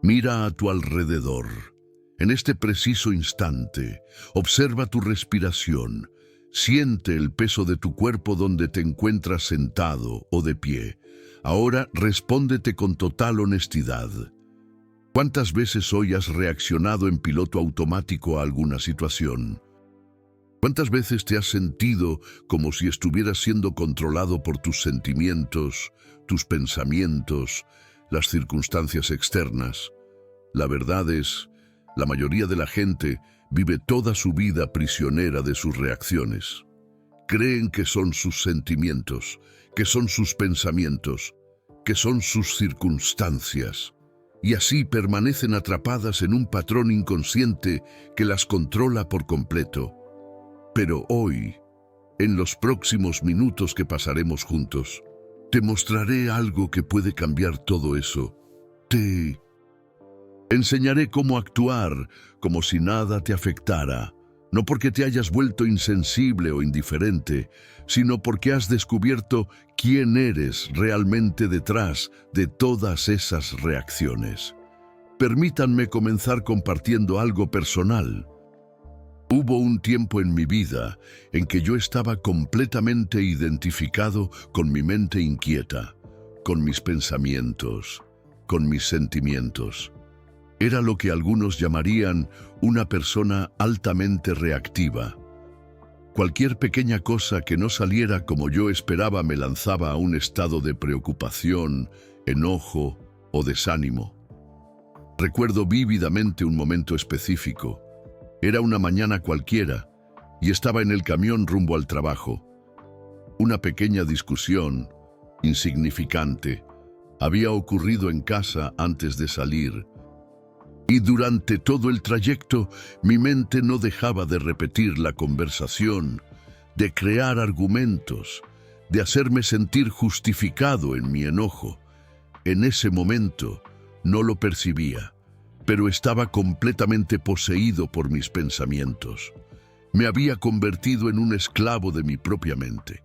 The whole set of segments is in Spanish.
Mira a tu alrededor. En este preciso instante, observa tu respiración. Siente el peso de tu cuerpo donde te encuentras sentado o de pie. Ahora respóndete con total honestidad. ¿Cuántas veces hoy has reaccionado en piloto automático a alguna situación? ¿Cuántas veces te has sentido como si estuvieras siendo controlado por tus sentimientos, tus pensamientos, las circunstancias externas? La verdad es, la mayoría de la gente vive toda su vida prisionera de sus reacciones. Creen que son sus sentimientos, que son sus pensamientos, que son sus circunstancias. Y así permanecen atrapadas en un patrón inconsciente que las controla por completo. Pero hoy, en los próximos minutos que pasaremos juntos, te mostraré algo que puede cambiar todo eso. Te enseñaré cómo actuar como si nada te afectara, no porque te hayas vuelto insensible o indiferente, sino porque has descubierto quién eres realmente detrás de todas esas reacciones. Permítanme comenzar compartiendo algo personal. Hubo un tiempo en mi vida en que yo estaba completamente identificado con mi mente inquieta, con mis pensamientos, con mis sentimientos. Era lo que algunos llamarían una persona altamente reactiva. Cualquier pequeña cosa que no saliera como yo esperaba me lanzaba a un estado de preocupación, enojo o desánimo. Recuerdo vívidamente un momento específico. Era una mañana cualquiera y estaba en el camión rumbo al trabajo. Una pequeña discusión, insignificante, había ocurrido en casa antes de salir. Y durante todo el trayecto, mi mente no dejaba de repetir la conversación, de crear argumentos, de hacerme sentir justificado en mi enojo. En ese momento no lo percibía, pero estaba completamente poseído por mis pensamientos. Me había convertido en un esclavo de mi propia mente.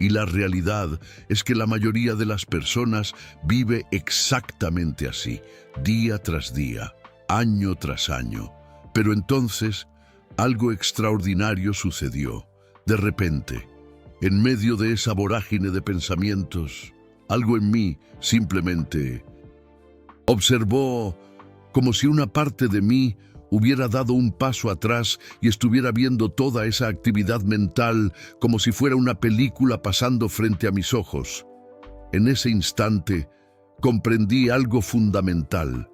Y la realidad es que la mayoría de las personas vive exactamente así, día tras día, año tras año. Pero entonces, algo extraordinario sucedió. De repente, en medio de esa vorágine de pensamientos, algo en mí simplemente observó como si una parte de mí hubiera dado un paso atrás y estuviera viendo toda esa actividad mental como si fuera una película pasando frente a mis ojos. En ese instante, comprendí algo fundamental.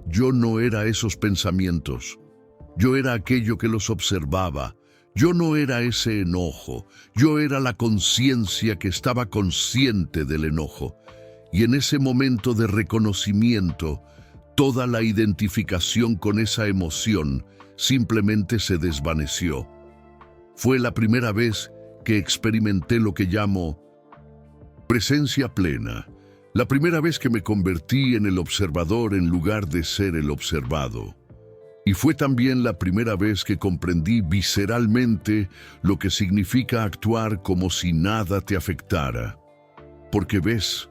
Yo no era esos pensamientos. Yo era aquello que los observaba. Yo no era ese enojo. Yo era la conciencia que estaba consciente del enojo. Y en ese momento de reconocimiento, toda la identificación con esa emoción simplemente se desvaneció. Fue la primera vez que experimenté lo que llamo presencia plena. La primera vez que me convertí en el observador en lugar de ser el observado. Y fue también la primera vez que comprendí visceralmente lo que significa actuar como si nada te afectara. Porque ves,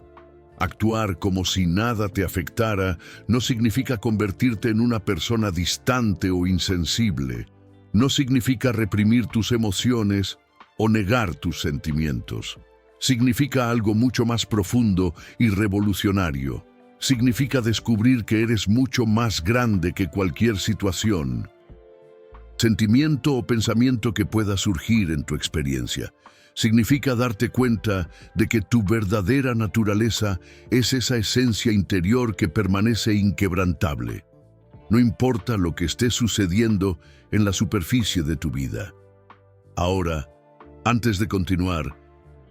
actuar como si nada te afectara no significa convertirte en una persona distante o insensible. No significa reprimir tus emociones o negar tus sentimientos. Significa algo mucho más profundo y revolucionario. Significa descubrir que eres mucho más grande que cualquier situación, sentimiento o pensamiento que pueda surgir en tu experiencia. Significa darte cuenta de que tu verdadera naturaleza es esa esencia interior que permanece inquebrantable. No importa lo que esté sucediendo en la superficie de tu vida. Ahora, antes de continuar,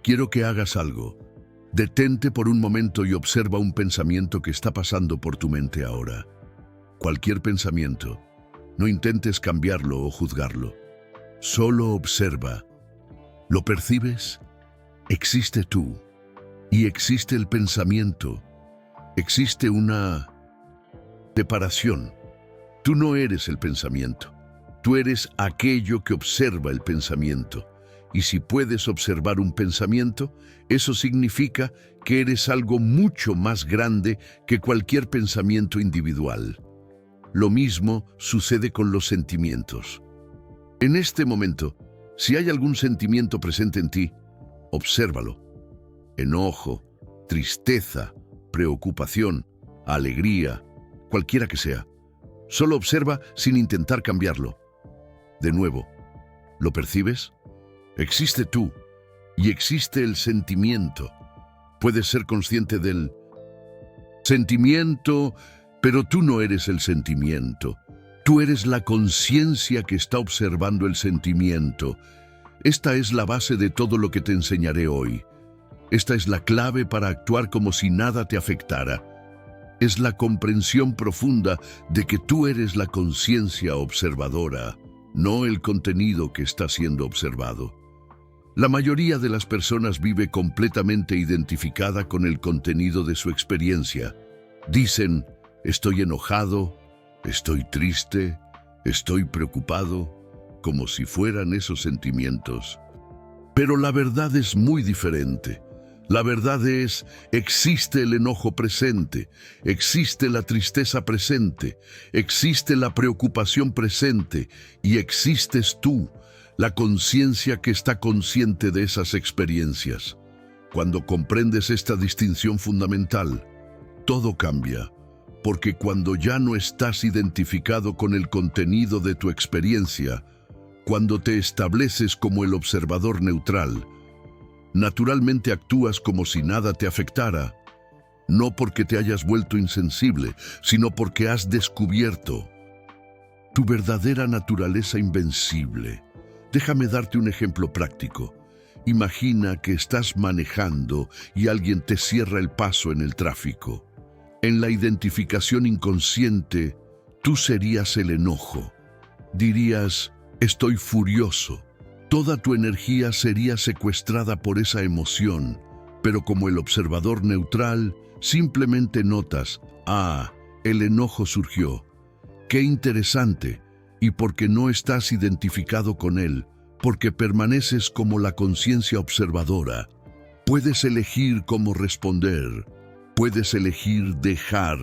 quiero que hagas algo. Detente por un momento y observa un pensamiento que está pasando por tu mente ahora. Cualquier pensamiento. No intentes cambiarlo o juzgarlo. Solo observa. ¿Lo percibes? Existe tú y existe el pensamiento. Existe una separación. Tú no eres el pensamiento. Tú eres aquello que observa el pensamiento. Y si puedes observar un pensamiento, eso significa que eres algo mucho más grande que cualquier pensamiento individual. Lo mismo sucede con los sentimientos. En este momento, si hay algún sentimiento presente en ti, obsérvalo. Enojo, tristeza, preocupación, alegría, cualquiera que sea. Solo observa sin intentar cambiarlo. De nuevo, ¿lo percibes? Existe tú y existe el sentimiento. Puedes ser consciente del sentimiento, pero tú no eres el sentimiento. Tú eres la conciencia que está observando el sentimiento. Esta es la base de todo lo que te enseñaré hoy. Esta es la clave para actuar como si nada te afectara. Es la comprensión profunda de que tú eres la conciencia observadora, no el contenido que está siendo observado. La mayoría de las personas vive completamente identificada con el contenido de su experiencia. Dicen, estoy enojado, estoy triste, estoy preocupado, como si fueran esos sentimientos. Pero la verdad es muy diferente. La verdad es, existe el enojo presente, existe la tristeza presente, existe la preocupación presente y existes tú, la conciencia que está consciente de esas experiencias. Cuando comprendes esta distinción fundamental, todo cambia, porque cuando ya no estás identificado con el contenido de tu experiencia, cuando te estableces como el observador neutral, naturalmente actúas como si nada te afectara, no porque te hayas vuelto insensible, sino porque has descubierto tu verdadera naturaleza invencible. Déjame darte un ejemplo práctico. Imagina que estás manejando y alguien te cierra el paso en el tráfico. En la identificación inconsciente, tú serías el enojo. Dirías, estoy furioso. Toda tu energía sería secuestrada por esa emoción, pero como el observador neutral, simplemente notas, el enojo surgió. ¡Qué interesante! Y porque no estás identificado con él, porque permaneces como la conciencia observadora, puedes elegir cómo responder, puedes elegir dejar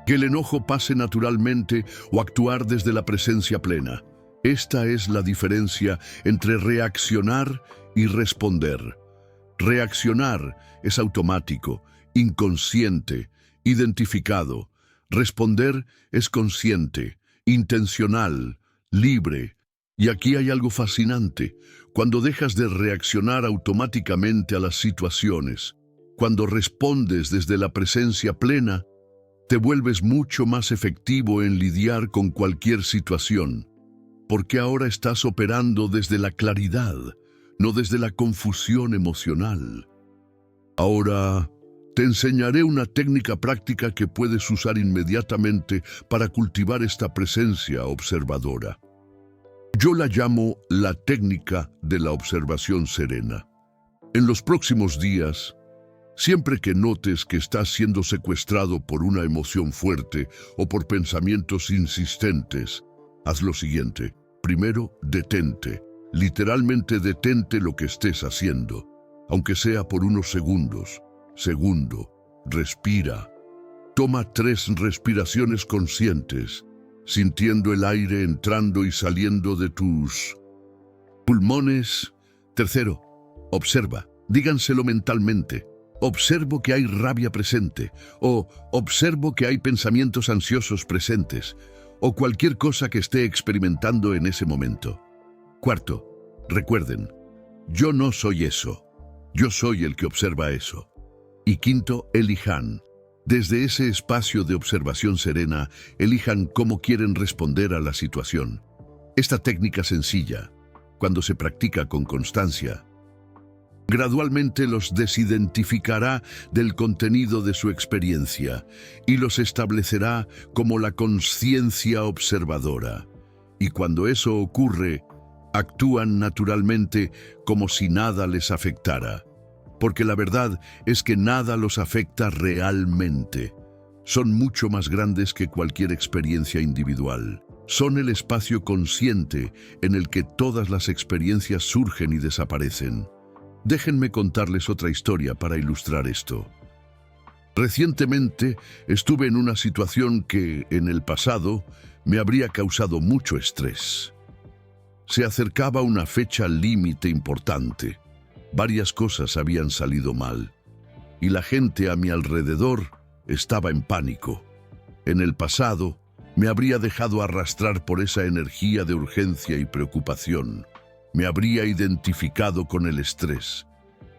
que el enojo pase naturalmente o actuar desde la presencia plena. Esta es la diferencia entre reaccionar y responder. Reaccionar es automático, inconsciente, identificado. Responder es consciente, intencional, libre. Y aquí hay algo fascinante. Cuando dejas de reaccionar automáticamente a las situaciones, cuando respondes desde la presencia plena, te vuelves mucho más efectivo en lidiar con cualquier situación. Porque ahora estás operando desde la claridad, no desde la confusión emocional. Ahora, te enseñaré una técnica práctica que puedes usar inmediatamente para cultivar esta presencia observadora. Yo la llamo la técnica de la observación serena. En los próximos días, siempre que notes que estás siendo secuestrado por una emoción fuerte o por pensamientos insistentes, haz lo siguiente. Primero, detente. Literalmente detente lo que estés haciendo, aunque sea por unos segundos. Segundo, respira. Toma 3 respiraciones conscientes, sintiendo el aire entrando y saliendo de tus pulmones. Tercero, observa. Díganselo mentalmente. Observo que hay rabia presente, o observo que hay pensamientos ansiosos presentes, o cualquier cosa que esté experimentando en ese momento. Cuarto, recuerden, yo no soy eso, yo soy el que observa eso. Y quinto, elijan. Desde ese espacio de observación serena, elijan cómo quieren responder a la situación. Esta técnica sencilla, cuando se practica con constancia, gradualmente los desidentificará del contenido de su experiencia y los establecerá como la conciencia observadora. Y cuando eso ocurre, actúan naturalmente como si nada les afectara. Porque la verdad es que nada los afecta realmente. Son mucho más grandes que cualquier experiencia individual. Son el espacio consciente en el que todas las experiencias surgen y desaparecen. Déjenme contarles otra historia para ilustrar esto. Recientemente estuve en una situación que, en el pasado, me habría causado mucho estrés. Se acercaba una fecha límite importante. Varias cosas habían salido mal, y la gente a mi alrededor estaba en pánico. En el pasado, me habría dejado arrastrar por esa energía de urgencia y preocupación. Me habría identificado con el estrés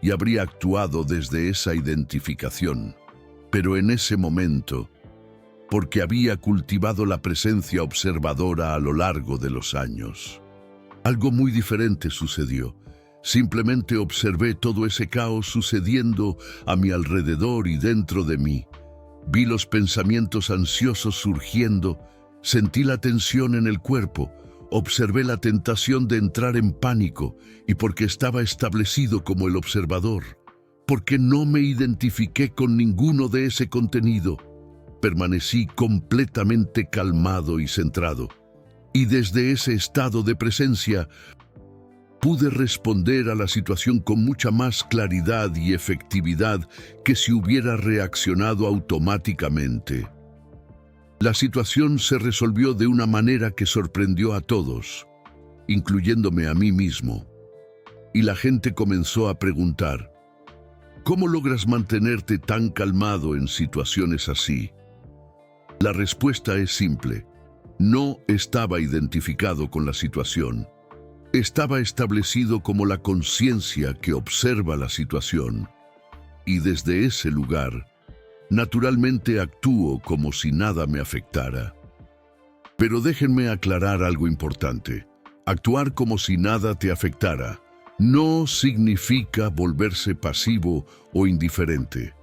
y habría actuado desde esa identificación. Pero en ese momento, porque había cultivado la presencia observadora a lo largo de los años, algo muy diferente sucedió. Simplemente observé todo ese caos sucediendo a mi alrededor y dentro de mí. Vi los pensamientos ansiosos surgiendo, sentí la tensión en el cuerpo, observé la tentación de entrar en pánico y porque estaba establecido como el observador, porque no me identifiqué con ninguno de ese contenido, permanecí completamente calmado y centrado. Y desde ese estado de presencia, pude responder a la situación con mucha más claridad y efectividad que si hubiera reaccionado automáticamente. La situación se resolvió de una manera que sorprendió a todos, incluyéndome a mí mismo. Y la gente comenzó a preguntar, ¿cómo logras mantenerte tan calmado en situaciones así? La respuesta es simple. No estaba identificado con la situación. Estaba establecido como la conciencia que observa la situación. Y desde ese lugar, naturalmente actúo como si nada me afectara. Pero déjenme aclarar algo importante. Actuar como si nada te afectara no significa volverse pasivo o indiferente.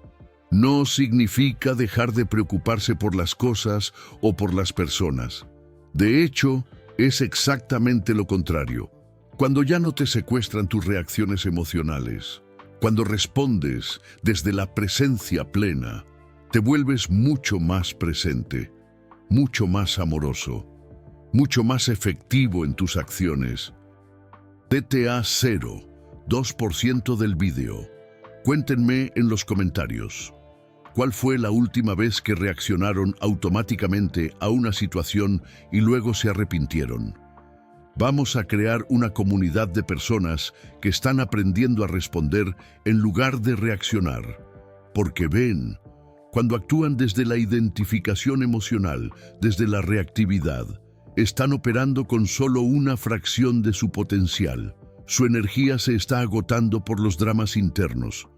No significa dejar de preocuparse por las cosas o por las personas. De hecho, es exactamente lo contrario. Cuando ya no te secuestran tus reacciones emocionales, cuando respondes desde la presencia plena, te vuelves mucho más presente, mucho más amoroso, mucho más efectivo en tus acciones. TTA 0, 2% del vídeo. Cuéntenme en los comentarios. ¿Cuál fue la última vez que reaccionaron automáticamente a una situación y luego se arrepintieron? Vamos a crear una comunidad de personas que están aprendiendo a responder en lugar de reaccionar. Porque ven, cuando actúan desde la identificación emocional, desde la reactividad, están operando con solo una fracción de su potencial. Su energía se está agotando por los dramas internos.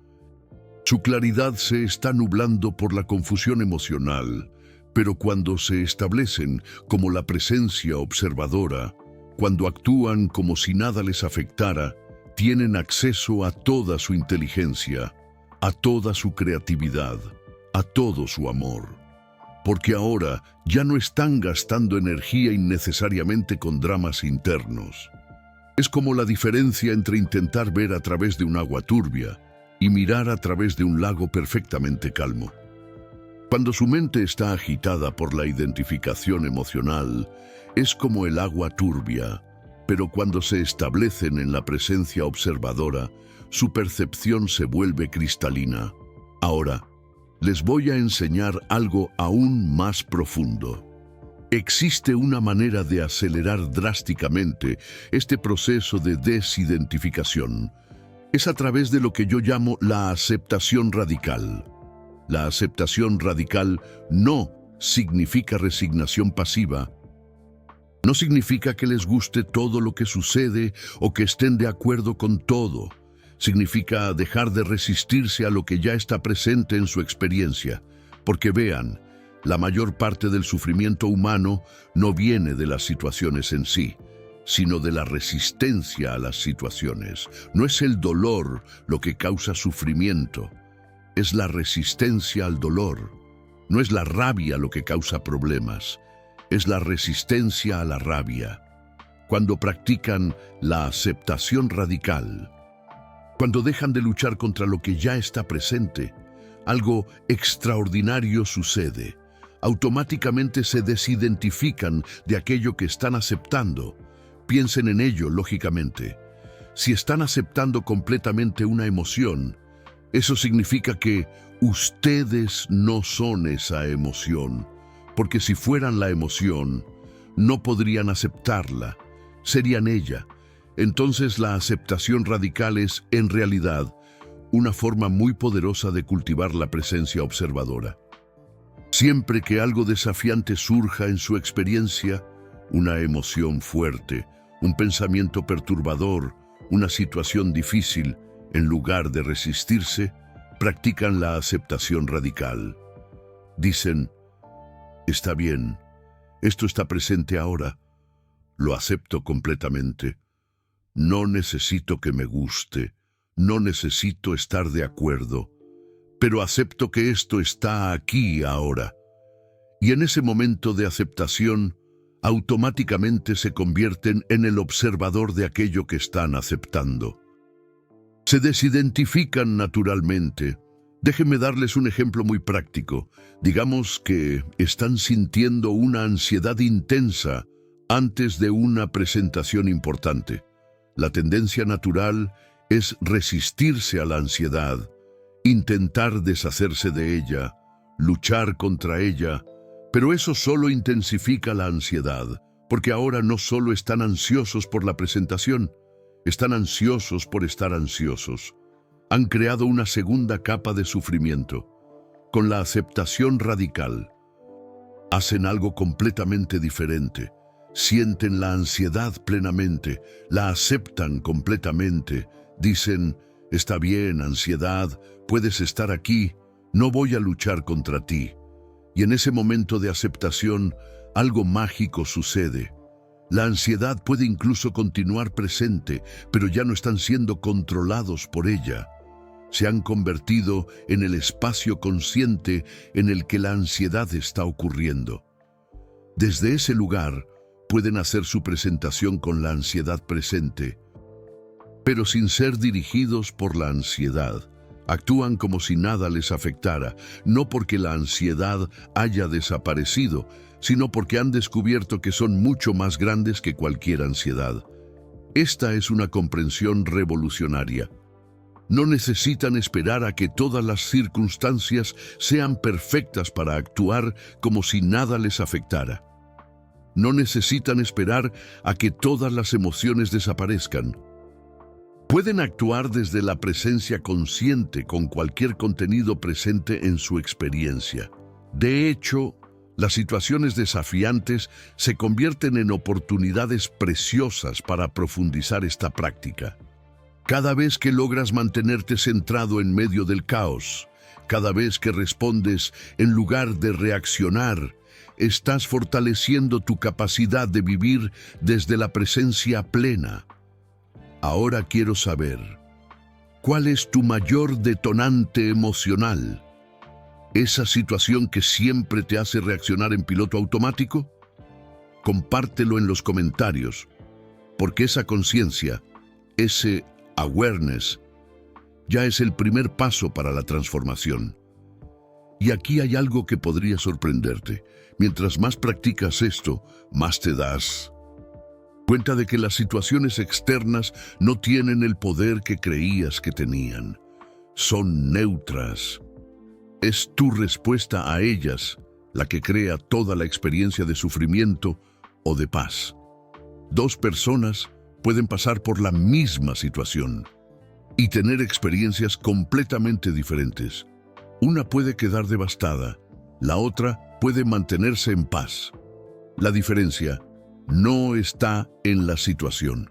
Su claridad se está nublando por la confusión emocional, pero cuando se establecen como la presencia observadora, cuando actúan como si nada les afectara, tienen acceso a toda su inteligencia, a toda su creatividad, a todo su amor. Porque ahora ya no están gastando energía innecesariamente con dramas internos. Es como la diferencia entre intentar ver a través de un agua turbia y mirar a través de un lago perfectamente calmo. Cuando su mente está agitada por la identificación emocional, es como el agua turbia, pero cuando se establecen en la presencia observadora, su percepción se vuelve cristalina. Ahora, les voy a enseñar algo aún más profundo. Existe una manera de acelerar drásticamente este proceso de desidentificación. Es a través de lo que yo llamo la aceptación radical. La aceptación radical no significa resignación pasiva. No significa que les guste todo lo que sucede o que estén de acuerdo con todo. Significa dejar de resistirse a lo que ya está presente en su experiencia. Porque vean, la mayor parte del sufrimiento humano no viene de las situaciones en sí, sino de la resistencia a las situaciones. No es el dolor lo que causa sufrimiento, es la resistencia al dolor. No es la rabia lo que causa problemas, es la resistencia a la rabia. Cuando practican la aceptación radical, cuando dejan de luchar contra lo que ya está presente, algo extraordinario sucede. automáticamente se desidentifican de aquello que están aceptando. Piensen en ello lógicamente. Si están aceptando completamente una emoción, eso significa que ustedes no son esa emoción, porque si fueran la emoción, no podrían aceptarla, serían ella. Entonces la aceptación radical es, en realidad, una forma muy poderosa de cultivar la presencia observadora. Siempre que algo desafiante surja en su experiencia, una emoción fuerte, un pensamiento perturbador, una situación difícil, en lugar de resistirse, practican la aceptación radical. Dicen, está bien, esto está presente ahora, lo acepto completamente. No necesito que me guste, no necesito estar de acuerdo, pero acepto que esto está aquí ahora. Y en ese momento de aceptación, automáticamente se convierten en el observador de aquello que están aceptando. Se desidentifican naturalmente. Déjenme darles un ejemplo muy práctico. Digamos que están sintiendo una ansiedad intensa antes de una presentación importante. La tendencia natural es resistirse a la ansiedad, intentar deshacerse de ella, luchar contra ella, pero eso solo intensifica la ansiedad, porque ahora no solo están ansiosos por la presentación, están ansiosos por estar ansiosos. Han creado una segunda capa de sufrimiento. Con la aceptación radical, hacen algo completamente diferente. Sienten la ansiedad plenamente, la aceptan completamente. Dicen, está bien, ansiedad, puedes estar aquí, no voy a luchar contra ti. Y en ese momento de aceptación, algo mágico sucede. La ansiedad puede incluso continuar presente, pero ya no están siendo controlados por ella. Se han convertido en el espacio consciente en el que la ansiedad está ocurriendo. Desde ese lugar, pueden hacer su presentación con la ansiedad presente, pero sin ser dirigidos por la ansiedad. Actúan como si nada les afectara, no porque la ansiedad haya desaparecido, sino porque han descubierto que son mucho más grandes que cualquier ansiedad. Esta es una comprensión revolucionaria. No necesitan esperar a que todas las circunstancias sean perfectas para actuar como si nada les afectara. No necesitan esperar a que todas las emociones desaparezcan. Pueden actuar desde la presencia consciente con cualquier contenido presente en su experiencia. De hecho, las situaciones desafiantes se convierten en oportunidades preciosas para profundizar esta práctica. Cada vez que logras mantenerte centrado en medio del caos, cada vez que respondes en lugar de reaccionar, estás fortaleciendo tu capacidad de vivir desde la presencia plena. Ahora quiero saber, ¿cuál es tu mayor detonante emocional? ¿Esa situación que siempre te hace reaccionar en piloto automático? Compártelo en los comentarios, porque esa conciencia, ese awareness, ya es el primer paso para la transformación. Y aquí hay algo que podría sorprenderte. Mientras más practicas esto, más te das cuenta de que las situaciones externas no tienen el poder que creías que tenían. Son neutras. Es tu respuesta a ellas la que crea toda la experiencia de sufrimiento o de paz. Dos personas pueden pasar por la misma situación y tener experiencias completamente diferentes. Una puede quedar devastada, la otra puede mantenerse en paz. La diferencia no está en la situación,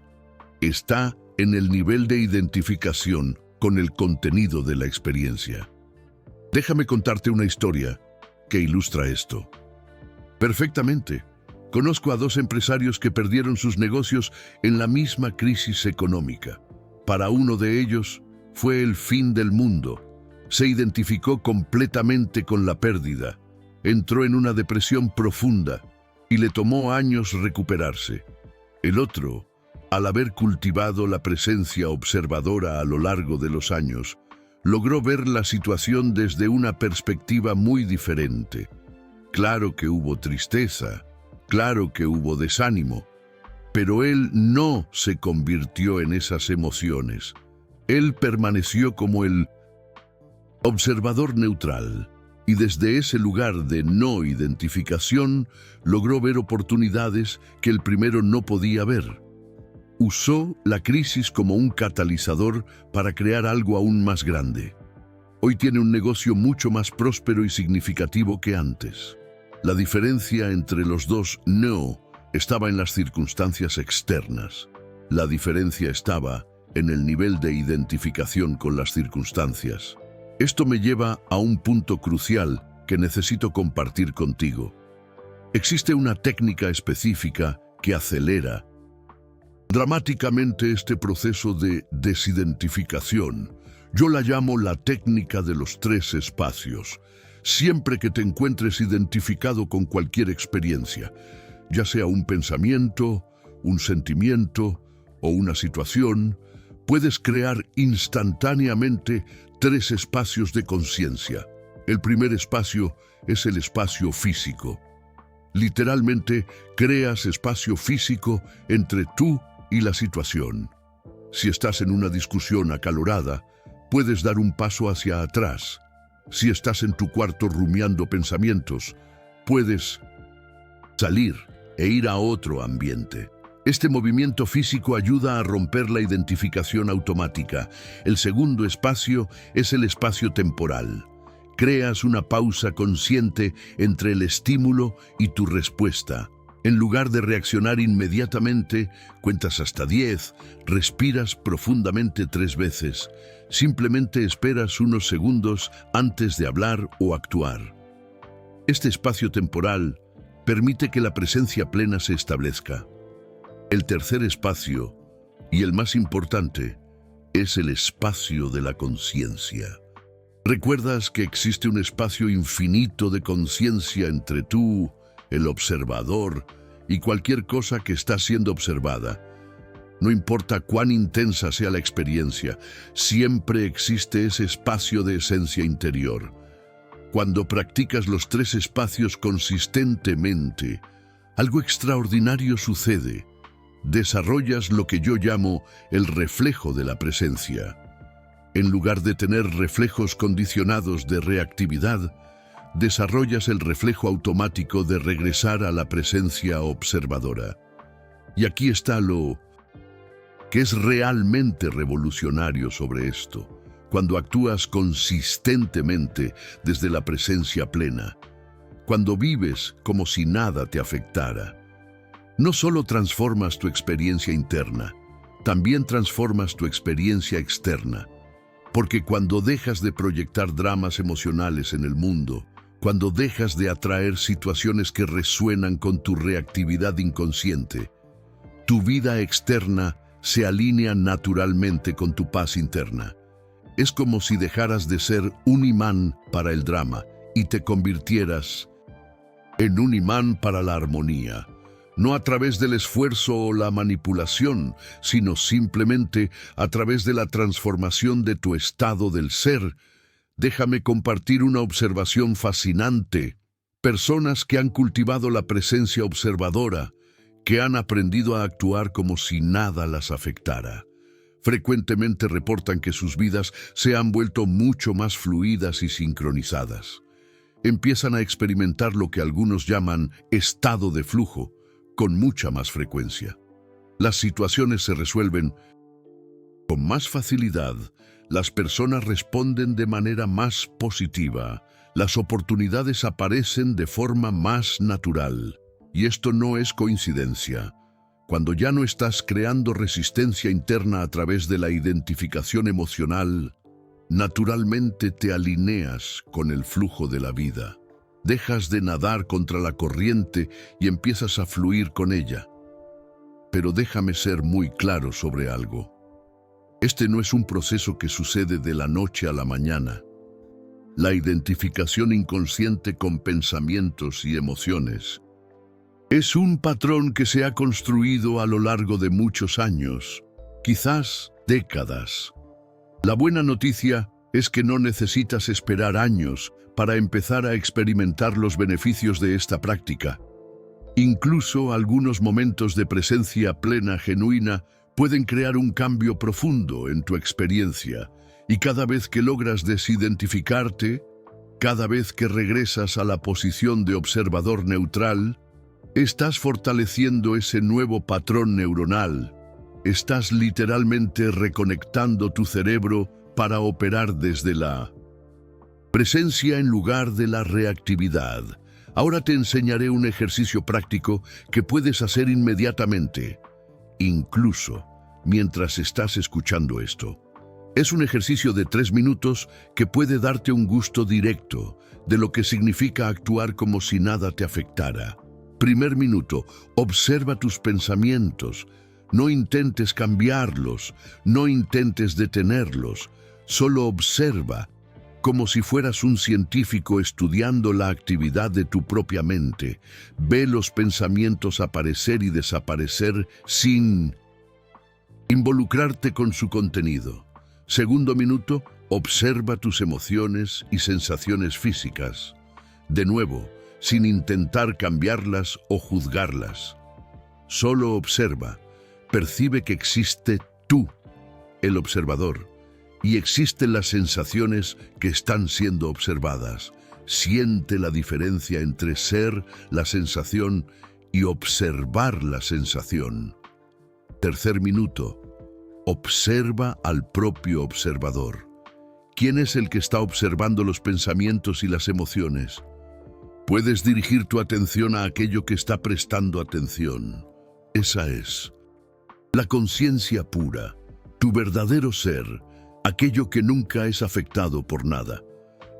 está en el nivel de identificación con el contenido de la experiencia. Déjame contarte una historia que ilustra esto perfectamente. Conozco a dos empresarios que perdieron sus negocios en la misma crisis económica. Para uno de ellos fue el fin del mundo. Se identificó completamente con la pérdida. Entró en una depresión profunda y le tomó años recuperarse. El otro, al haber cultivado la presencia observadora a lo largo de los años, logró ver la situación desde una perspectiva muy diferente. Claro que hubo tristeza, claro que hubo desánimo, pero él no se convirtió en esas emociones. Él permaneció como el observador neutral, y desde ese lugar de no identificación logró ver oportunidades que el primero no podía ver. Usó la crisis como un catalizador para crear algo aún más grande. Hoy tiene un negocio mucho más próspero y significativo que antes. La diferencia entre los dos no estaba en las circunstancias externas. La diferencia estaba en el nivel de identificación con las circunstancias. Esto me lleva a un punto crucial que necesito compartir contigo. Existe una técnica específica que acelera dramáticamente este proceso de desidentificación. Yo la llamo la técnica de los 3 espacios. Siempre que te encuentres identificado con cualquier experiencia, ya sea un pensamiento, un sentimiento o una situación, puedes crear instantáneamente 3 espacios de conciencia. El primer espacio es el espacio físico. Literalmente, creas espacio físico entre tú y la situación. Si estás en una discusión acalorada, puedes dar un paso hacia atrás. Si estás en tu cuarto rumiando pensamientos, puedes salir e ir a otro ambiente. Este movimiento físico ayuda a romper la identificación automática. El segundo espacio es el espacio temporal. Creas una pausa consciente entre el estímulo y tu respuesta. En lugar de reaccionar inmediatamente, cuentas hasta 10, respiras profundamente 3 veces. Simplemente esperas unos segundos antes de hablar o actuar. Este espacio temporal permite que la presencia plena se establezca. El tercer espacio, y el más importante, es el espacio de la conciencia. ¿Recuerdas que existe un espacio infinito de conciencia entre tú, el observador, y cualquier cosa que está siendo observada? No importa cuán intensa sea la experiencia, siempre existe ese espacio de esencia interior. Cuando practicas los 3 espacios consistentemente, algo extraordinario sucede. Desarrollas lo que yo llamo el reflejo de la presencia. En lugar de tener reflejos condicionados de reactividad, desarrollas el reflejo automático de regresar a la presencia observadora. Y aquí está lo que es realmente revolucionario sobre esto, cuando actúas consistentemente desde la presencia plena, cuando vives como si nada te afectara. No solo transformas tu experiencia interna, también transformas tu experiencia externa, porque cuando dejas de proyectar dramas emocionales en el mundo, cuando dejas de atraer situaciones que resuenan con tu reactividad inconsciente, tu vida externa se alinea naturalmente con tu paz interna. Es como si dejaras de ser un imán para el drama y te convirtieras en un imán para la armonía. No a través del esfuerzo o la manipulación, sino simplemente a través de la transformación de tu estado del ser. Déjame compartir una observación fascinante. Personas que han cultivado la presencia observadora, que han aprendido a actuar como si nada las afectara, frecuentemente reportan que sus vidas se han vuelto mucho más fluidas y sincronizadas. Empiezan a experimentar lo que algunos llaman estado de flujo, con mucha más frecuencia. Las situaciones se resuelven con más facilidad, las personas responden de manera más positiva, las oportunidades aparecen de forma más natural. Y esto no es coincidencia. Cuando ya no estás creando resistencia interna a través de la identificación emocional, naturalmente te alineas con el flujo de la vida. Dejas de nadar contra la corriente y empiezas a fluir con ella. Pero déjame ser muy claro sobre algo. Este no es un proceso que sucede de la noche a la mañana. La identificación inconsciente con pensamientos y emociones es un patrón que se ha construido a lo largo de muchos años, quizás décadas. La buena noticia es que no necesitas esperar años para empezar a experimentar los beneficios de esta práctica. Incluso algunos momentos de presencia plena, genuina, pueden crear un cambio profundo en tu experiencia, y cada vez que logras desidentificarte, cada vez que regresas a la posición de observador neutral, estás fortaleciendo ese nuevo patrón neuronal. Estás literalmente reconectando tu cerebro para operar desde la presencia en lugar de la reactividad. Ahora te enseñaré un ejercicio práctico que puedes hacer inmediatamente, incluso mientras estás escuchando esto. Es un ejercicio de 3 minutos que puede darte un gusto directo de lo que significa actuar como si nada te afectara. Primer minuto, observa tus pensamientos. No intentes cambiarlos, no intentes detenerlos, solo observa, como si fueras un científico estudiando la actividad de tu propia mente. Ve los pensamientos aparecer y desaparecer sin involucrarte con su contenido. Segundo minuto, observa tus emociones y sensaciones físicas. De nuevo, sin intentar cambiarlas o juzgarlas. Solo observa, percibe que existe tú, el observador, y existen las sensaciones que están siendo observadas. Siente la diferencia entre ser la sensación y observar la sensación. Tercer minuto, observa al propio observador. ¿Quién es el que está observando los pensamientos y las emociones? Puedes dirigir tu atención a aquello que está prestando atención. Esa es la conciencia pura, tu verdadero ser, aquello que nunca es afectado por nada.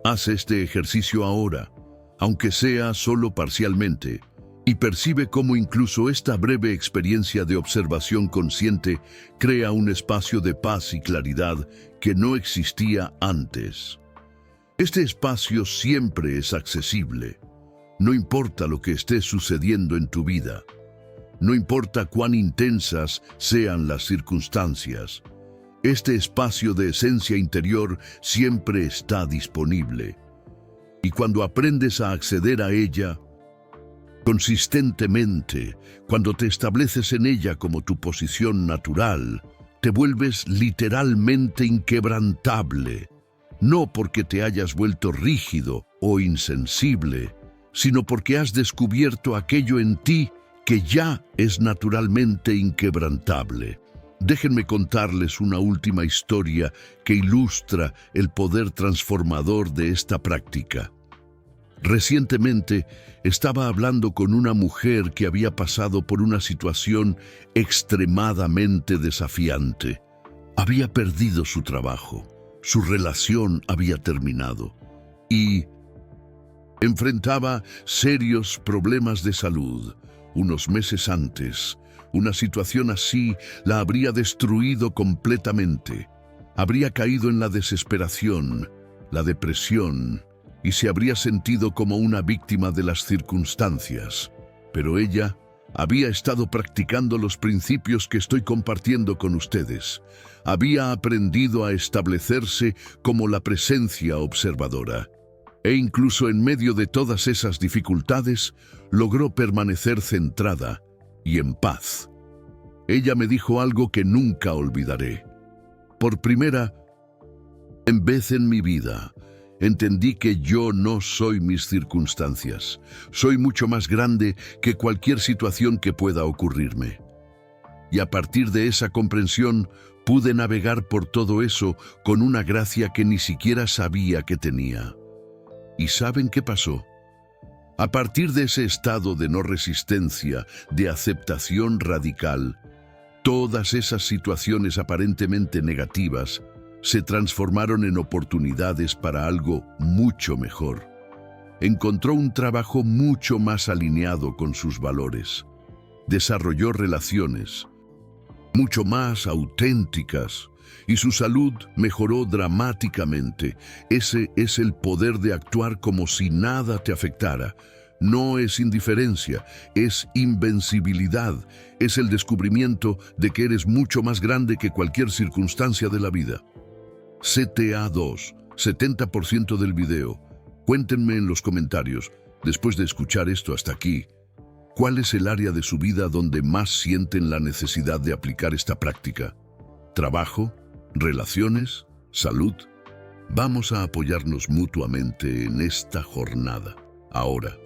Haz este ejercicio ahora, aunque sea solo parcialmente, y percibe cómo incluso esta breve experiencia de observación consciente crea un espacio de paz y claridad que no existía antes. Este espacio siempre es accesible. No importa lo que esté sucediendo en tu vida. No importa cuán intensas sean las circunstancias. Este espacio de esencia interior siempre está disponible. Y cuando aprendes a acceder a ella, consistentemente, cuando te estableces en ella como tu posición natural, te vuelves literalmente inquebrantable, no porque te hayas vuelto rígido o insensible, sino porque has descubierto aquello en ti que ya es naturalmente inquebrantable. Déjenme contarles una última historia que ilustra el poder transformador de esta práctica. Recientemente estaba hablando con una mujer que había pasado por una situación extremadamente desafiante. Había perdido su trabajo, su relación había terminado y enfrentaba serios problemas de salud. Unos meses antes, una situación así la habría destruido completamente. Habría caído en la desesperación, la depresión, y se habría sentido como una víctima de las circunstancias. Pero ella había estado practicando los principios que estoy compartiendo con ustedes. Había aprendido a establecerse como la presencia observadora. E incluso en medio de todas esas dificultades, logró permanecer centrada y en paz. Ella me dijo algo que nunca olvidaré. Por primera vez en mi vida, entendí que yo no soy mis circunstancias. Soy mucho más grande que cualquier situación que pueda ocurrirme. Y a partir de esa comprensión, pude navegar por todo eso con una gracia que ni siquiera sabía que tenía. ¿Y saben qué pasó? A partir de ese estado de no resistencia, de aceptación radical, todas esas situaciones aparentemente negativas se transformaron en oportunidades para algo mucho mejor. Encontró un trabajo mucho más alineado con sus valores. Desarrolló relaciones mucho más auténticas y su salud mejoró dramáticamente. Ese es el poder de actuar como si nada te afectara. No es indiferencia, es invencibilidad. Es el descubrimiento de que eres mucho más grande que cualquier circunstancia de la vida. CTA 2. 70% del video. Cuéntenme en los comentarios, después de escuchar esto hasta aquí, ¿cuál es el área de su vida donde más sienten la necesidad de aplicar esta práctica? ¿Trabajo? ¿Relaciones? ¿Salud? Vamos a apoyarnos mutuamente en esta jornada. Ahora,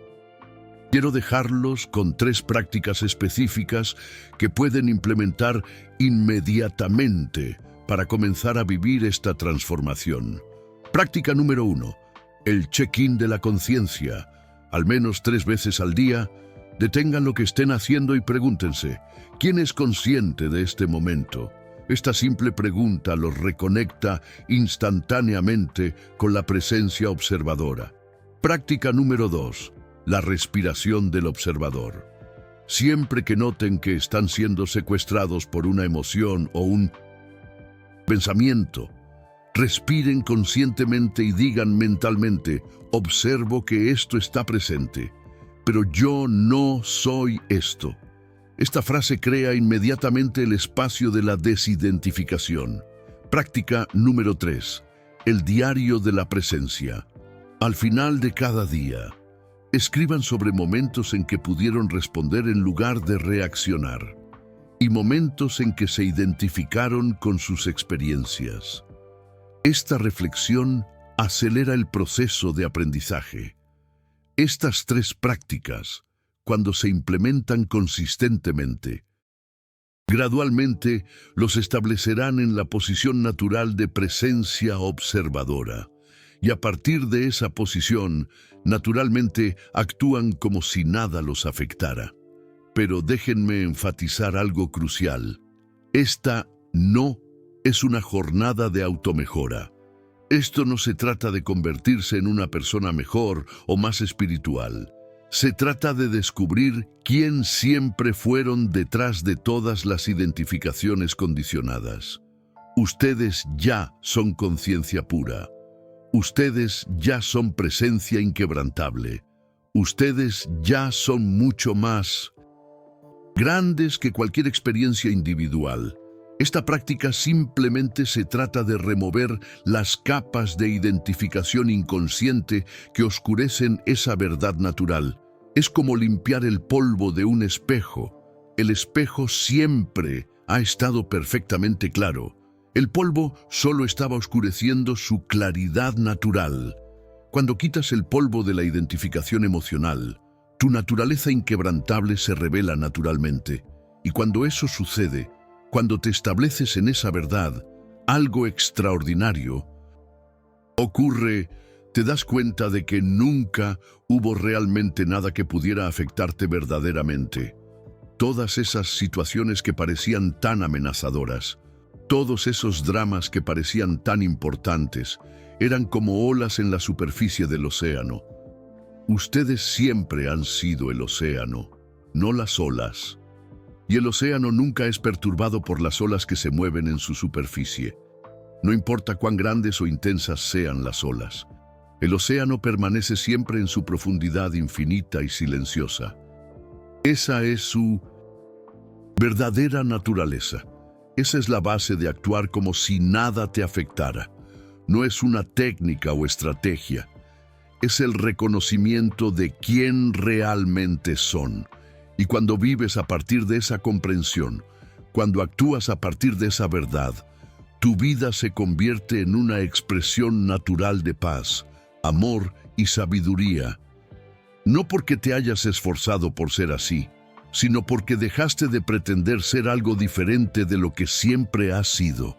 quiero dejarlos con 3 prácticas específicas que pueden implementar inmediatamente para comenzar a vivir esta transformación. Práctica número 1. El check-in de la conciencia. Al menos 3 veces al día, detengan lo que estén haciendo y pregúntense, ¿quién es consciente de este momento? Esta simple pregunta los reconecta instantáneamente con la presencia observadora. Práctica número 2. La respiración del observador. Siempre que noten que están siendo secuestrados por una emoción o un pensamiento, respiren conscientemente y digan mentalmente, observo que esto está presente, pero yo no soy esto. Esta frase crea inmediatamente el espacio de la desidentificación. Práctica número 3. El diario de la presencia. Al final de cada día, escriban sobre momentos en que pudieron responder en lugar de reaccionar y momentos en que se identificaron con sus experiencias. Esta reflexión acelera el proceso de aprendizaje. Estas 3 prácticas, cuando se implementan consistentemente, gradualmente los establecerán en la posición natural de presencia observadora, y a partir de esa posición, naturalmente actúan como si nada los afectara. Pero déjenme enfatizar algo crucial. Esta no es una jornada de automejora. Esto no se trata de convertirse en una persona mejor o más espiritual. Se trata de descubrir quién siempre fueron detrás de todas las identificaciones condicionadas. Ustedes ya son conciencia pura. Ustedes ya son presencia inquebrantable. Ustedes ya son mucho más grandes que cualquier experiencia individual. Esta práctica simplemente se trata de remover las capas de identificación inconsciente que oscurecen esa verdad natural. Es como limpiar el polvo de un espejo. El espejo siempre ha estado perfectamente claro. El polvo solo estaba oscureciendo su claridad natural. Cuando quitas el polvo de la identificación emocional, tu naturaleza inquebrantable se revela naturalmente. Y cuando eso sucede, cuando te estableces en esa verdad, algo extraordinario ocurre. Te das cuenta de que nunca hubo realmente nada que pudiera afectarte verdaderamente. Todas esas situaciones que parecían tan amenazadoras, todos esos dramas que parecían tan importantes, eran como olas en la superficie del océano. Ustedes siempre han sido el océano, no las olas. Y el océano nunca es perturbado por las olas que se mueven en su superficie. No importa cuán grandes o intensas sean las olas. El océano permanece siempre en su profundidad infinita y silenciosa. Esa es su verdadera naturaleza. Esa es la base de actuar como si nada te afectara. No es una técnica o estrategia. Es el reconocimiento de quién realmente son. Y cuando vives a partir de esa comprensión, cuando actúas a partir de esa verdad, tu vida se convierte en una expresión natural de paz, amor y sabiduría. No porque te hayas esforzado por ser así, sino porque dejaste de pretender ser algo diferente de lo que siempre has sido.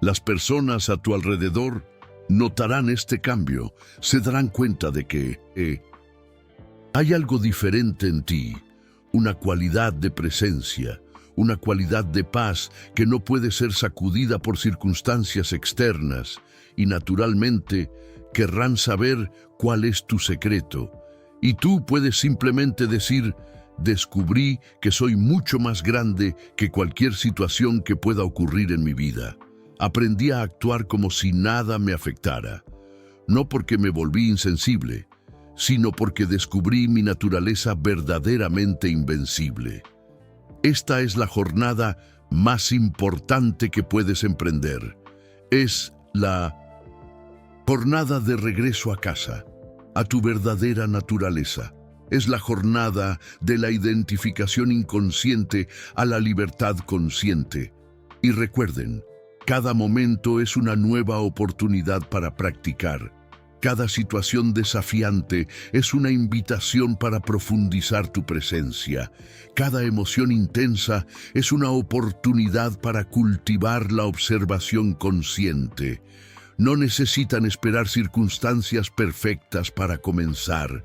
Las personas a tu alrededor notarán este cambio, se darán cuenta de que hay algo diferente en ti, una cualidad de presencia, una cualidad de paz que no puede ser sacudida por circunstancias externas, y naturalmente querrán saber cuál es tu secreto. Y tú puedes simplemente decir: descubrí que soy mucho más grande que cualquier situación que pueda ocurrir en mi vida. Aprendí a actuar como si nada me afectara, no porque me volví insensible, sino porque descubrí mi naturaleza verdaderamente invencible. Esta es la jornada más importante que puedes emprender. Es la Jornada de regreso a casa, a tu verdadera naturaleza. Es la jornada de la identificación inconsciente a la libertad consciente. Y recuerden, cada momento es una nueva oportunidad para practicar. Cada situación desafiante es una invitación para profundizar tu presencia. Cada emoción intensa es una oportunidad para cultivar la observación consciente. No necesitan esperar circunstancias perfectas para comenzar.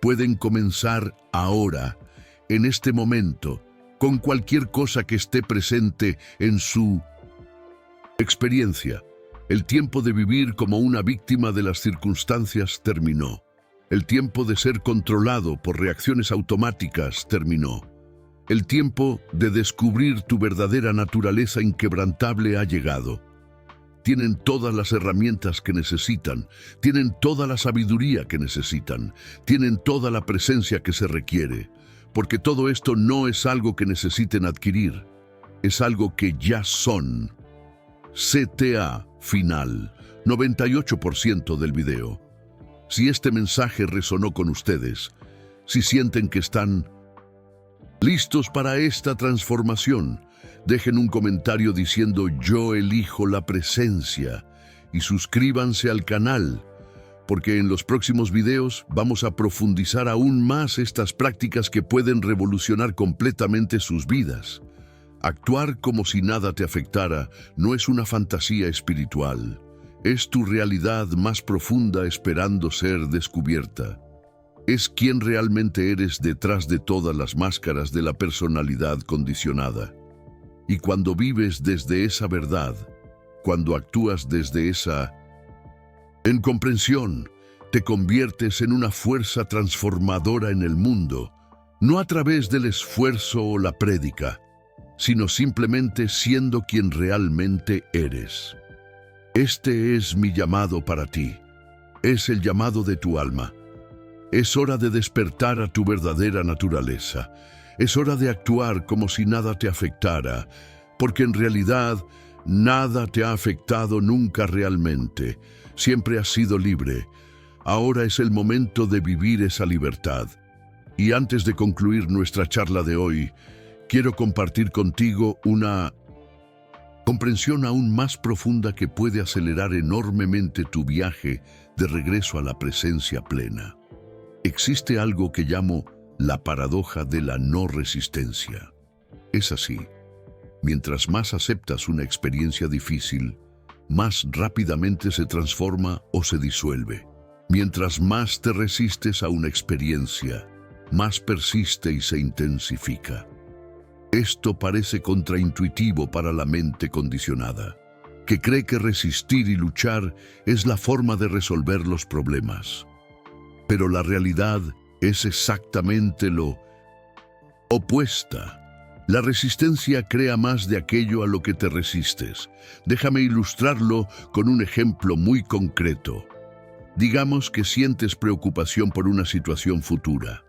Pueden comenzar ahora, en este momento, con cualquier cosa que esté presente en su experiencia. El tiempo de vivir como una víctima de las circunstancias terminó. El tiempo de ser controlado por reacciones automáticas terminó. El tiempo de descubrir tu verdadera naturaleza inquebrantable ha llegado. Tienen todas las herramientas que necesitan, tienen toda la sabiduría que necesitan, tienen toda la presencia que se requiere, porque todo esto no es algo que necesiten adquirir, es algo que ya son. CTA final, 98% del video. Si este mensaje resonó con ustedes, si sienten que están listos para esta transformación, dejen un comentario diciendo "Yo elijo la presencia" y suscríbanse al canal, porque en los próximos videos vamos a profundizar aún más estas prácticas que pueden revolucionar completamente sus vidas. Actuar como si nada te afectara no es una fantasía espiritual, es tu realidad más profunda esperando ser descubierta. Es quien realmente eres detrás de todas las máscaras de la personalidad condicionada. Y cuando vives desde esa verdad, cuando actúas desde esa comprensión, te conviertes en una fuerza transformadora en el mundo, no a través del esfuerzo o la prédica, sino simplemente siendo quien realmente eres. Este es mi llamado para ti. Es el llamado de tu alma. Es hora de despertar a tu verdadera naturaleza. Es hora de actuar como si nada te afectara, porque en realidad nada te ha afectado nunca realmente. Siempre has sido libre. Ahora es el momento de vivir esa libertad. Y antes de concluir nuestra charla de hoy, quiero compartir contigo una comprensión aún más profunda que puede acelerar enormemente tu viaje de regreso a la presencia plena. Existe algo que llamo la paradoja de la no resistencia. Es así. Mientras más aceptas una experiencia difícil, más rápidamente se transforma o se disuelve. Mientras más te resistes a una experiencia, más persiste y se intensifica. Esto parece contraintuitivo para la mente condicionada, que cree que resistir y luchar es la forma de resolver los problemas. Pero la realidad es exactamente lo opuesta. La resistencia crea más de aquello a lo que te resistes. Déjame ilustrarlo con un ejemplo muy concreto. Digamos que sientes preocupación por una situación futura.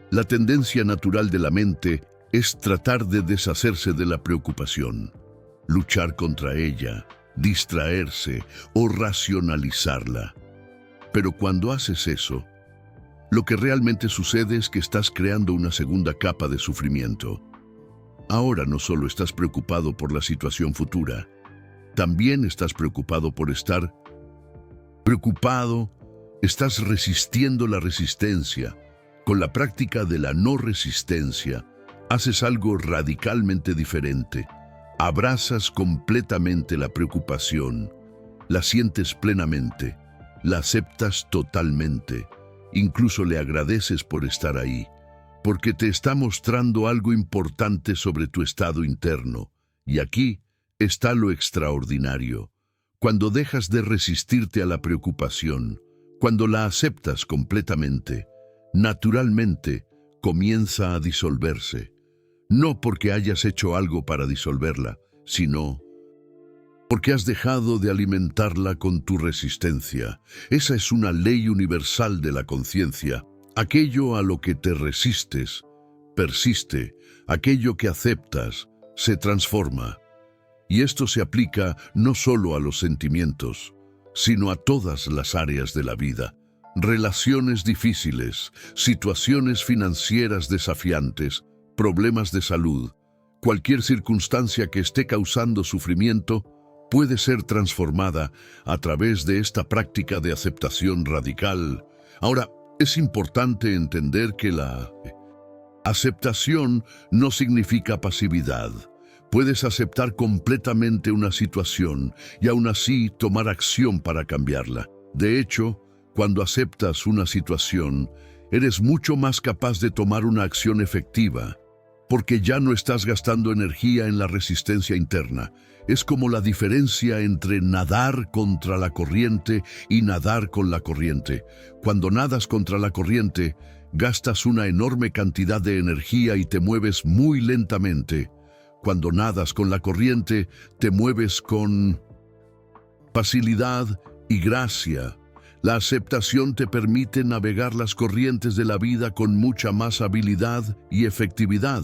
La tendencia natural de la mente es tratar de deshacerse de la preocupación, luchar contra ella, distraerse o racionalizarla. Pero cuando haces eso, lo que realmente sucede es que estás creando una segunda capa de sufrimiento. Ahora no solo estás preocupado por la situación futura, también estás preocupado por estar preocupado, estás resistiendo la resistencia. Con la práctica de la no resistencia, haces algo radicalmente diferente. Abrazas completamente la preocupación, la sientes plenamente, la aceptas totalmente, incluso le agradeces por estar ahí, porque te está mostrando algo importante sobre tu estado interno. Y aquí está lo extraordinario. Cuando dejas de resistirte a la preocupación, cuando la aceptas completamente, naturalmente comienza a disolverse. No porque hayas hecho algo para disolverla, sino porque has dejado de alimentarla con tu resistencia. Esa es una ley universal de la conciencia. Aquello a lo que te resistes, persiste. Aquello que aceptas, se transforma. Y esto se aplica no solo a los sentimientos. sino a todas las áreas de la vida. Relaciones difíciles, situaciones financieras desafiantes, problemas de salud, cualquier circunstancia que esté causando sufrimiento puede ser transformada a través de esta práctica de aceptación radical. Ahora, es importante entender que la aceptación no significa pasividad. Puedes aceptar completamente una situación y aún así tomar acción para cambiarla. De hecho, cuando aceptas una situación, eres mucho más capaz de tomar una acción efectiva, porque ya no estás gastando energía en la resistencia interna. Es como la diferencia entre nadar contra la corriente y nadar con la corriente. Cuando nadas contra la corriente, gastas una enorme cantidad de energía y te mueves muy lentamente. Cuando nadas con la corriente, te mueves con facilidad y gracia. La aceptación te permite navegar las corrientes de la vida con mucha más habilidad y efectividad.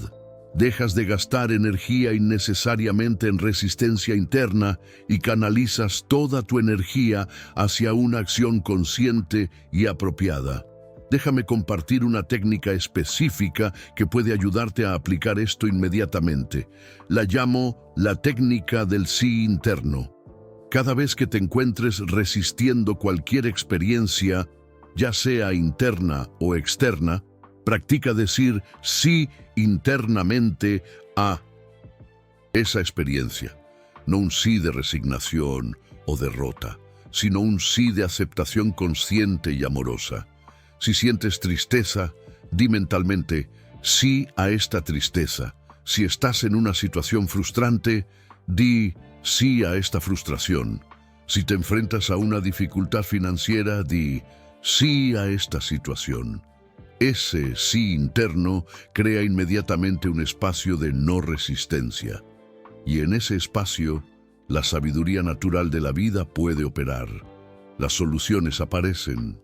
Dejas de gastar energía innecesariamente en resistencia interna y canalizas toda tu energía hacia una acción consciente y apropiada. Déjame compartir una técnica específica que puede ayudarte a aplicar esto inmediatamente. La llamo la técnica del sí interno. Cada vez que te encuentres resistiendo cualquier experiencia, ya sea interna o externa, practica decir sí internamente a esa experiencia. No un sí de resignación o derrota, sino un sí de aceptación consciente y amorosa. Si sientes tristeza, di mentalmente sí a esta tristeza. Si estás en una situación frustrante, di sí a esta frustración. Si te enfrentas a una dificultad financiera, di sí a esta situación. Ese sí interno crea inmediatamente un espacio de no resistencia. Y en ese espacio, la sabiduría natural de la vida puede operar. Las soluciones aparecen,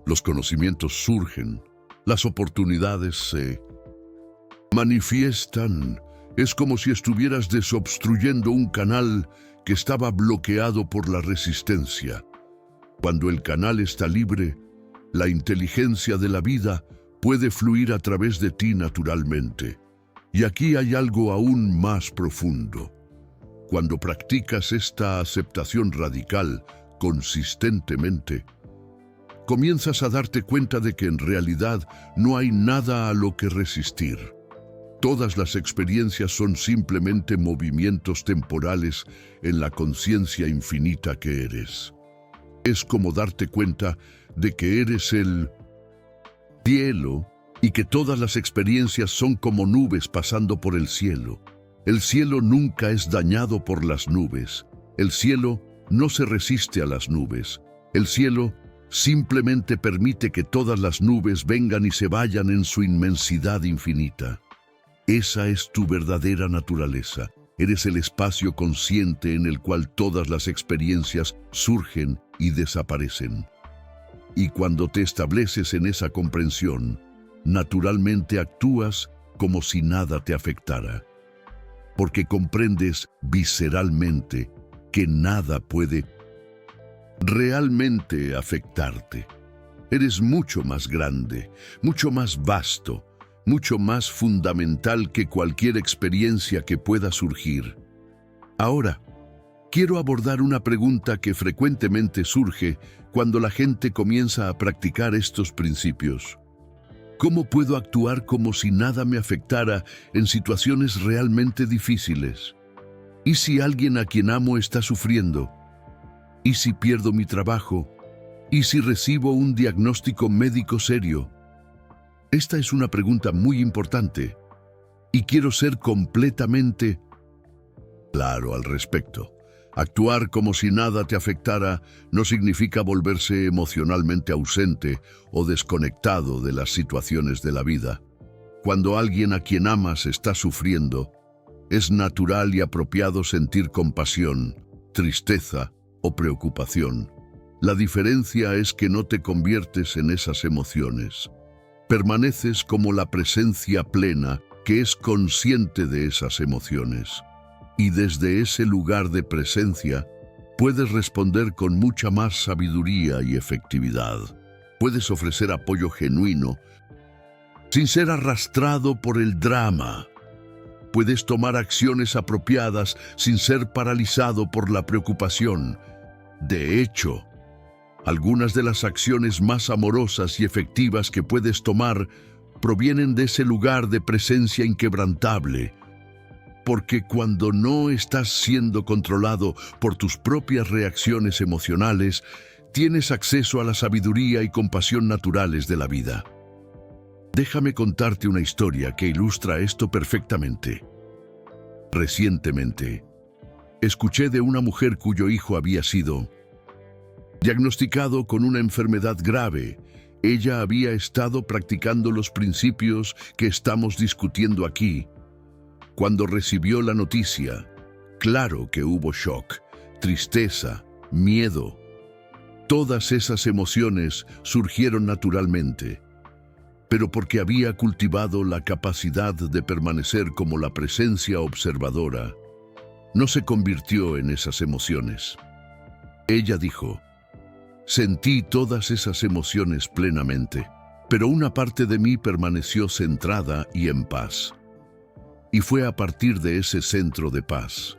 los conocimientos surgen, las oportunidades se manifiestan. Es como si estuvieras desobstruyendo un canal que estaba bloqueado por la resistencia. Cuando el canal está libre, la inteligencia de la vida puede fluir a través de ti naturalmente. Y aquí hay algo aún más profundo. Cuando practicas esta aceptación radical consistentemente, comienzas a darte cuenta de que en realidad no hay nada a lo que resistir. Todas las experiencias son simplemente movimientos temporales en la conciencia infinita que eres. Es como darte cuenta de que eres el cielo y que todas las experiencias son como nubes pasando por el cielo. El cielo nunca es dañado por las nubes. El cielo no se resiste a las nubes. El cielo simplemente permite que todas las nubes vengan y se vayan en su inmensidad infinita. Esa es tu verdadera naturaleza. Eres el espacio consciente en el cual todas las experiencias surgen y desaparecen. Y cuando te estableces en esa comprensión, naturalmente actúas como si nada te afectara, porque comprendes visceralmente que nada puede realmente afectarte. Eres mucho más grande, mucho más vasto, mucho más fundamental que cualquier experiencia que pueda surgir. Ahora, quiero abordar una pregunta que frecuentemente surge cuando la gente comienza a practicar estos principios. ¿Cómo puedo actuar como si nada me afectara en situaciones realmente difíciles? ¿Y si alguien a quien amo está sufriendo? ¿Y si pierdo mi trabajo? ¿Y si recibo un diagnóstico médico serio? Esta es una pregunta muy importante y quiero ser completamente claro al respecto. Actuar como si nada te afectara no significa volverse emocionalmente ausente o desconectado de las situaciones de la vida. Cuando alguien a quien amas está sufriendo, es natural y apropiado sentir compasión, tristeza o preocupación. La diferencia es que no te conviertes en esas emociones. Permaneces como la presencia plena que es consciente de esas emociones. Y desde ese lugar de presencia, puedes responder con mucha más sabiduría y efectividad. Puedes ofrecer apoyo genuino sin ser arrastrado por el drama. Puedes tomar acciones apropiadas sin ser paralizado por la preocupación. De hecho, algunas de las acciones más amorosas y efectivas que puedes tomar provienen de ese lugar de presencia inquebrantable. Porque cuando no estás siendo controlado por tus propias reacciones emocionales, tienes acceso a la sabiduría y compasión naturales de la vida. Déjame contarte una historia que ilustra esto perfectamente. Recientemente, escuché de una mujer cuyo hijo había sido diagnosticado con una enfermedad grave. Ella había estado practicando los principios que estamos discutiendo aquí. Cuando recibió la noticia, claro que hubo shock, tristeza, miedo. Todas esas emociones surgieron naturalmente, pero porque había cultivado la capacidad de permanecer como la presencia observadora, no se convirtió en esas emociones. Ella dijo: sentí todas esas emociones plenamente, pero una parte de mí permaneció centrada y en paz. Y fue a partir de ese centro de paz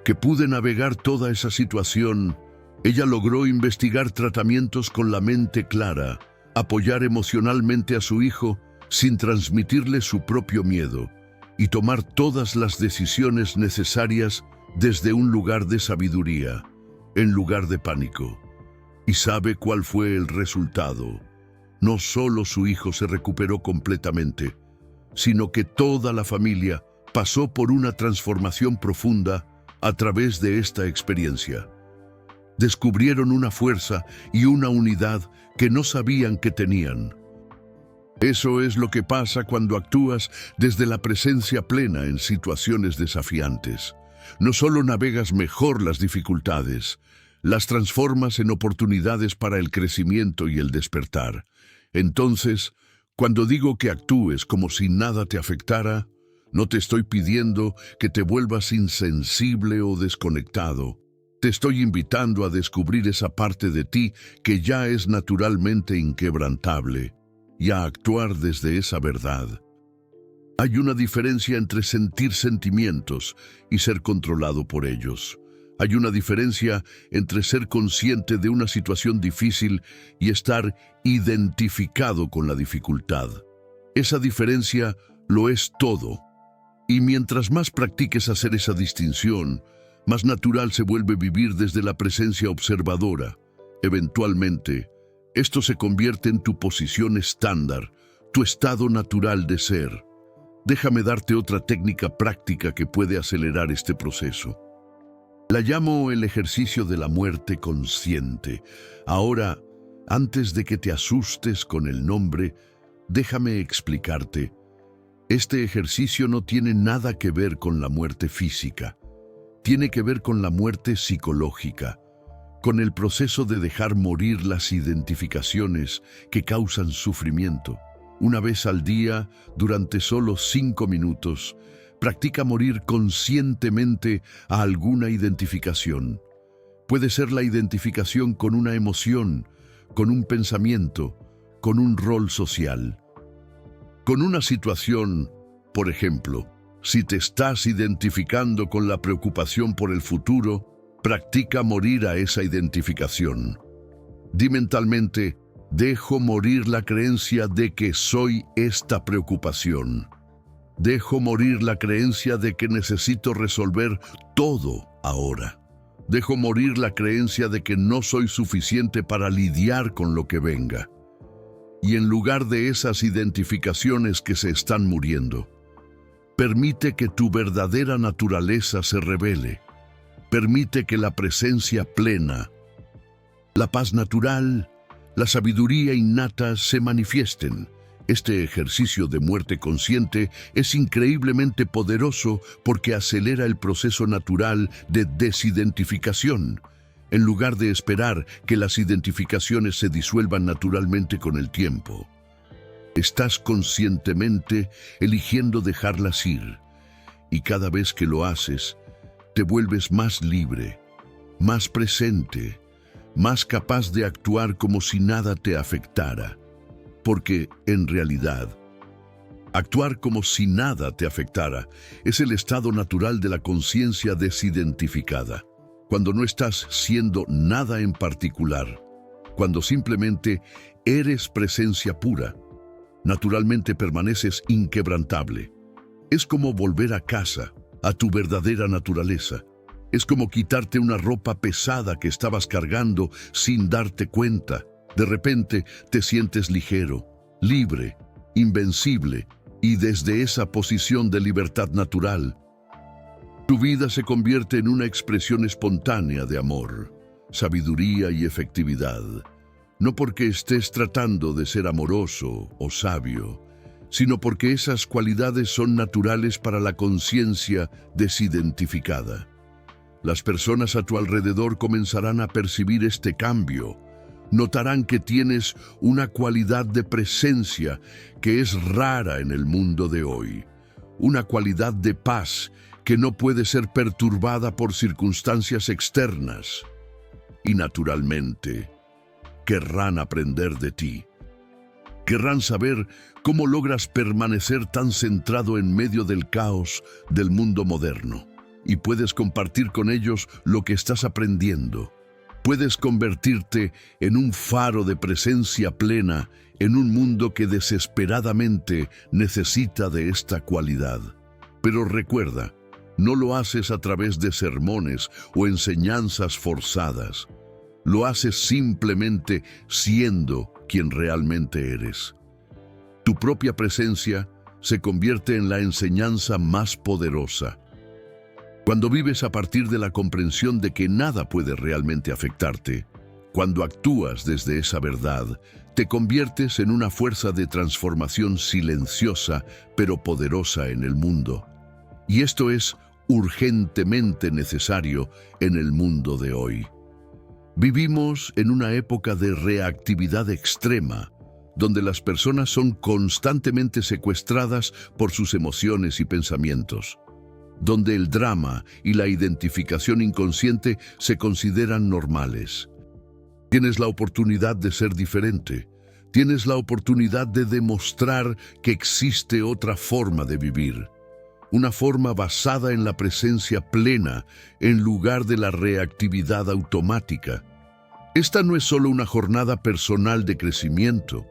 que pude navegar toda esa situación. Ella logró investigar tratamientos con la mente clara, apoyar emocionalmente a su hijo sin transmitirle su propio miedo y tomar todas las decisiones necesarias desde un lugar de sabiduría, en lugar de pánico. ¿Y sabe cuál fue el resultado? No solo su hijo se recuperó completamente, sino que toda la familia pasó por una transformación profunda a través de esta experiencia. Descubrieron una fuerza y una unidad que no sabían que tenían. Eso es lo que pasa cuando actúas desde la presencia plena en situaciones desafiantes. No solo navegas mejor las dificultades, las transformas en oportunidades para el crecimiento y el despertar. Entonces, cuando digo que actúes como si nada te afectara, no te estoy pidiendo que te vuelvas insensible o desconectado. Te estoy invitando a descubrir esa parte de ti que ya es naturalmente inquebrantable y a actuar desde esa verdad. Hay una diferencia entre sentir sentimientos y ser controlado por ellos. Hay una diferencia entre ser consciente de una situación difícil y estar identificado con la dificultad. Esa diferencia lo es todo. Y mientras más practiques hacer esa distinción, más natural se vuelve vivir desde la presencia observadora. Eventualmente, esto se convierte en tu posición estándar, tu estado natural de ser. Déjame darte otra técnica práctica que puede acelerar este proceso. La llamo el ejercicio de la muerte consciente. Ahora, antes de que te asustes con el nombre, déjame explicarte. Este ejercicio no tiene nada que ver con la muerte física. Tiene que ver con la muerte psicológica, con el proceso de dejar morir las identificaciones que causan sufrimiento. Una vez al día, durante solo 5 minutos, practica morir conscientemente a alguna identificación. Puede ser la identificación con una emoción, con un pensamiento, con un rol social. Con una situación, por ejemplo, si te estás identificando con la preocupación por el futuro, practica morir a esa identificación. Di mentalmente: dejo morir la creencia de que soy esta preocupación. Dejo morir la creencia de que necesito resolver todo ahora. Dejo morir la creencia de que no soy suficiente para lidiar con lo que venga. Y en lugar de esas identificaciones que se están muriendo, permite que tu verdadera naturaleza se revele. Permite que la presencia plena, la paz natural, la sabiduría innata se manifiesten. Este ejercicio de muerte consciente es increíblemente poderoso porque acelera el proceso natural de desidentificación, en lugar de esperar que las identificaciones se disuelvan naturalmente con el tiempo. Estás conscientemente eligiendo dejarlas ir, y cada vez que lo haces, te vuelves más libre, más presente, más capaz de actuar como si nada te afectara. Porque, en realidad, actuar como si nada te afectara es el estado natural de la conciencia desidentificada, cuando no estás siendo nada en particular, cuando simplemente eres presencia pura. Naturalmente permaneces inquebrantable. Es como volver a casa, a tu verdadera naturaleza. Es como quitarte una ropa pesada que estabas cargando sin darte cuenta. De repente te sientes ligero, libre, invencible, y desde esa posición de libertad natural, tu vida se convierte en una expresión espontánea de amor, sabiduría y efectividad. No porque estés tratando de ser amoroso o sabio, sino porque esas cualidades son naturales para la conciencia desidentificada. Las personas a tu alrededor comenzarán a percibir este cambio. Notarán que tienes una cualidad de presencia que es rara en el mundo de hoy. Una cualidad de paz que no puede ser perturbada por circunstancias externas. Y naturalmente, querrán aprender de ti. Querrán saber cómo logras permanecer tan centrado en medio del caos del mundo moderno. Y puedes compartir con ellos lo que estás aprendiendo. Puedes convertirte en un faro de presencia plena en un mundo que desesperadamente necesita de esta cualidad. Pero recuerda, no lo haces a través de sermones o enseñanzas forzadas. Lo haces simplemente siendo quien realmente eres. Tu propia presencia se convierte en la enseñanza más poderosa. Cuando vives a partir de la comprensión de que nada puede realmente afectarte, cuando actúas desde esa verdad, te conviertes en una fuerza de transformación silenciosa pero poderosa en el mundo. Y esto es urgentemente necesario en el mundo de hoy. Vivimos en una época de reactividad extrema, donde las personas son constantemente secuestradas por sus emociones y pensamientos, donde el drama y la identificación inconsciente se consideran normales. Tienes la oportunidad de ser diferente. Tienes la oportunidad de demostrar que existe otra forma de vivir. Una forma basada en la presencia plena en lugar de la reactividad automática. Esta no es solo una jornada personal de crecimiento,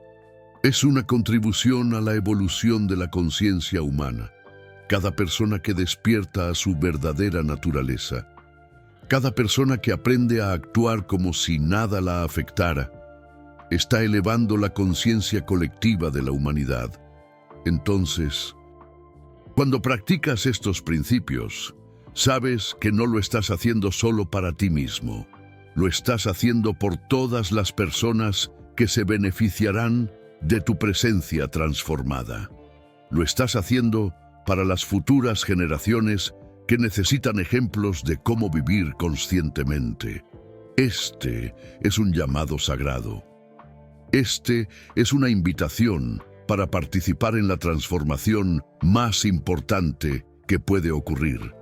es una contribución a la evolución de la conciencia humana. Cada persona que despierta a su verdadera naturaleza, cada persona que aprende a actuar como si nada la afectara, está elevando la conciencia colectiva de la humanidad. Entonces, cuando practicas estos principios, sabes que no lo estás haciendo solo para ti mismo. Lo estás haciendo por todas las personas que se beneficiarán de tu presencia transformada. Lo estás haciendo para las futuras generaciones que necesitan ejemplos de cómo vivir conscientemente. Este es un llamado sagrado. Este es una invitación para participar en la transformación más importante que puede ocurrir.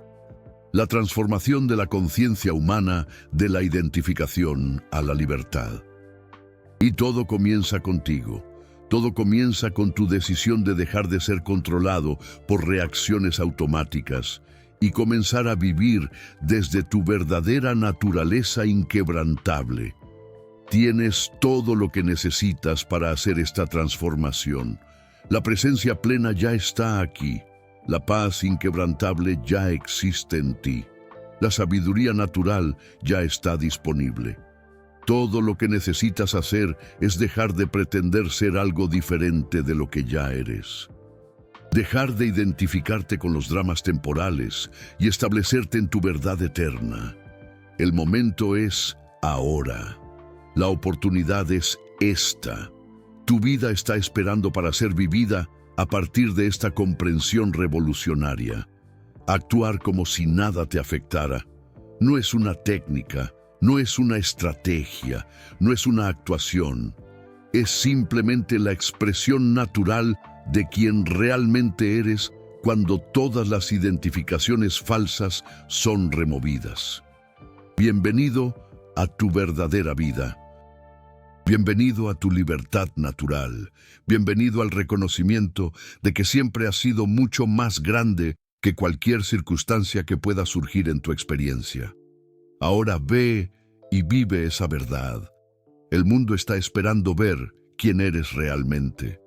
La transformación de la conciencia humana de la identificación a la libertad. Y todo comienza contigo. Todo comienza con tu decisión de dejar de ser controlado por reacciones automáticas y comenzar a vivir desde tu verdadera naturaleza inquebrantable. Tienes todo lo que necesitas para hacer esta transformación. La presencia plena ya está aquí. La paz inquebrantable ya existe en ti. La sabiduría natural ya está disponible. Todo lo que necesitas hacer es dejar de pretender ser algo diferente de lo que ya eres. Dejar de identificarte con los dramas temporales y establecerte en tu verdad eterna. El momento es ahora. La oportunidad es esta. Tu vida está esperando para ser vivida a partir de esta comprensión revolucionaria. Actuar como si nada te afectara no es una técnica, no es una estrategia, no es una actuación. Es simplemente la expresión natural de quien realmente eres cuando todas las identificaciones falsas son removidas. Bienvenido a tu verdadera vida. Bienvenido a tu libertad natural. Bienvenido al reconocimiento de que siempre has sido mucho más grande que cualquier circunstancia que pueda surgir en tu experiencia. Ahora ve y vive esa verdad. El mundo está esperando ver quién eres realmente.